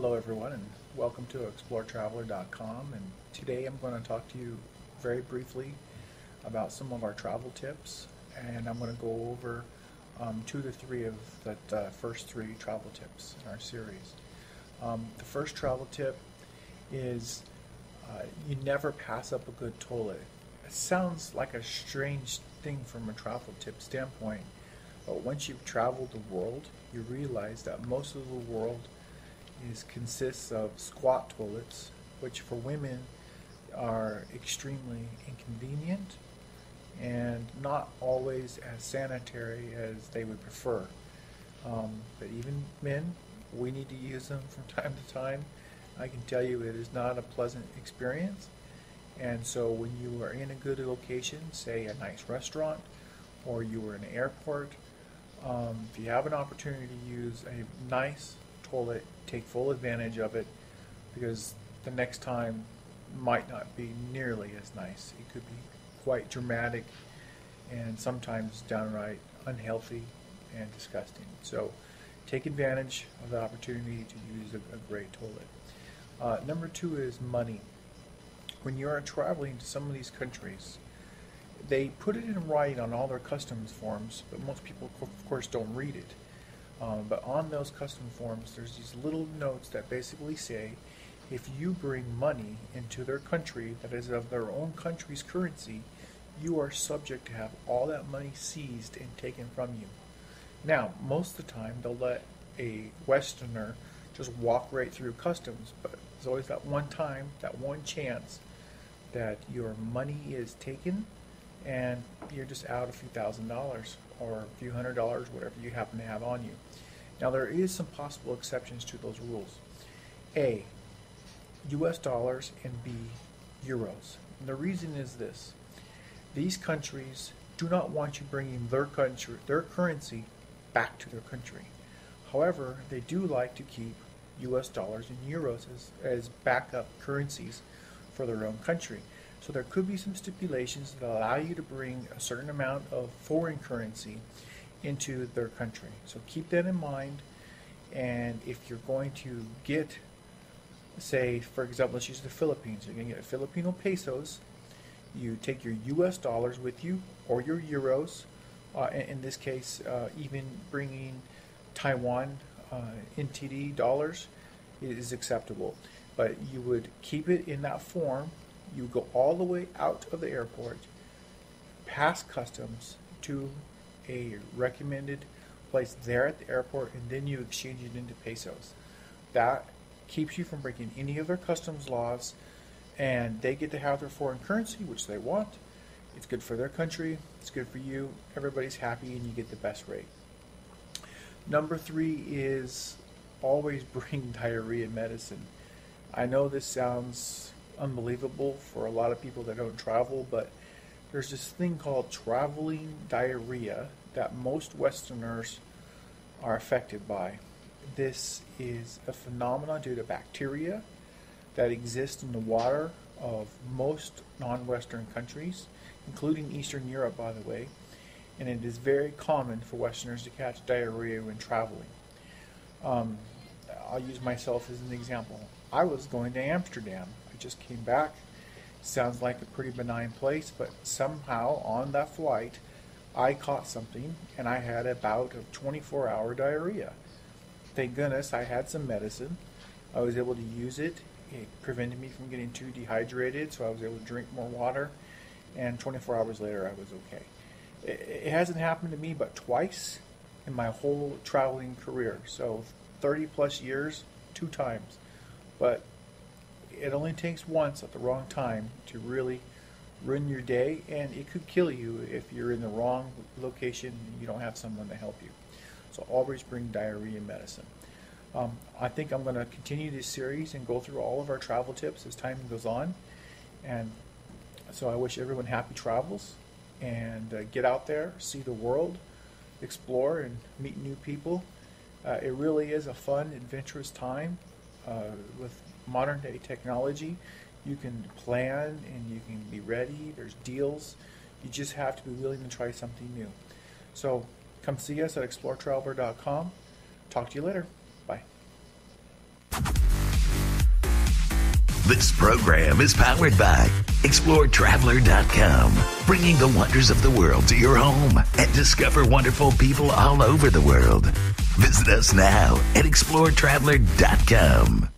Hello everyone and welcome to ExploreTraveler.com, and today I'm going to talk to you very briefly about some of our travel tips, and I'm going to go over 2 to 3 of the first 3 travel tips in our series. The first travel tip is you never pass up a good toilet. It sounds like a strange thing from a travel tip standpoint, but once you've traveled the world, you realize that most of the world consists of squat toilets, which for women are extremely inconvenient and not always as sanitary as they would prefer. But even men, we need to use them from time to time. I can tell you it is not a pleasant experience. And so when you are in a good location, say a nice restaurant, or you were in an airport, if you have an opportunity to use a nice toilet, take full advantage of it, because the next time might not be nearly as nice. It could be quite dramatic and sometimes downright unhealthy and disgusting. So take advantage of the opportunity to use a great toilet. Number 2 is money. When you are traveling to some of these countries, they put it in writing on all their customs forms, but most people of course don't read it. But on those custom forms, there's these little notes that basically say, if you bring money into their country that is of their own country's currency, you are subject to have all that money seized and taken from you. Now, most of the time, they'll let a Westerner just walk right through customs, but there's always that one time, that one chance that your money is taken and you're just out a few $1,000s or a few $100, whatever you happen to have on you. Now there is some possible exceptions to those rules. A, US dollars, and B, euros. And the reason is this: these countries do not want you bringing their currency back to their country. However, they do like to keep US dollars and euros as backup currencies for their own country. So there could be some stipulations that allow you to bring a certain amount of foreign currency into their country. So keep that in mind. And if you're going to get, say, for example, let's use the Philippines. You're going to get Filipino pesos. You take your US dollars with you, or your euros. In this case, even bringing Taiwan NTD dollars is acceptable. But you would keep it in that form. You go all the way out of the airport, past customs, to a recommended place there at the airport, and then you exchange it into pesos. That keeps you from breaking any of their customs laws, and they get to have their foreign currency, which they want. It's good for their country, it's good for you, everybody's happy, and you get the best rate. Number 3 is always bring diarrhea medicine. I know this sounds unbelievable for a lot of people that don't travel, but there's this thing called traveling diarrhea that most Westerners are affected by. This is a phenomenon due to bacteria that exist in the water of most non-Western countries, including Eastern Europe, by the way, and it is very common for Westerners to catch diarrhea when traveling. I'll use myself as an example. I was going to Amsterdam. I just came back. Sounds like a pretty benign place, but somehow on that flight I caught something and I had a bout of 24-hour diarrhea. Thank goodness I had some medicine. I was able to use it. It prevented me from getting too dehydrated, so I was able to drink more water, and 24 hours later I was okay. It hasn't happened to me but twice in my whole traveling career, so 30 plus years, 2 times. But it only takes once at the wrong time to really ruin your day, and it could kill you if you're in the wrong location and you don't have someone to help you. So always bring diarrhea medicine. I think I'm going to continue this series and go through all of our travel tips as time goes on. And so I wish everyone happy travels, and get out there, see the world, explore, and meet new people. It really is a fun, adventurous time. With modern day technology, you can plan and you can be ready. There's deals. You just have to be willing to try something new. So come see us at ExploreTraveler.com. Talk to you later. Bye. This program is powered by ExploreTraveler.com, bringing the wonders of the world to your home and discover wonderful people all over the world. Visit us now at ExploreTraveler.com.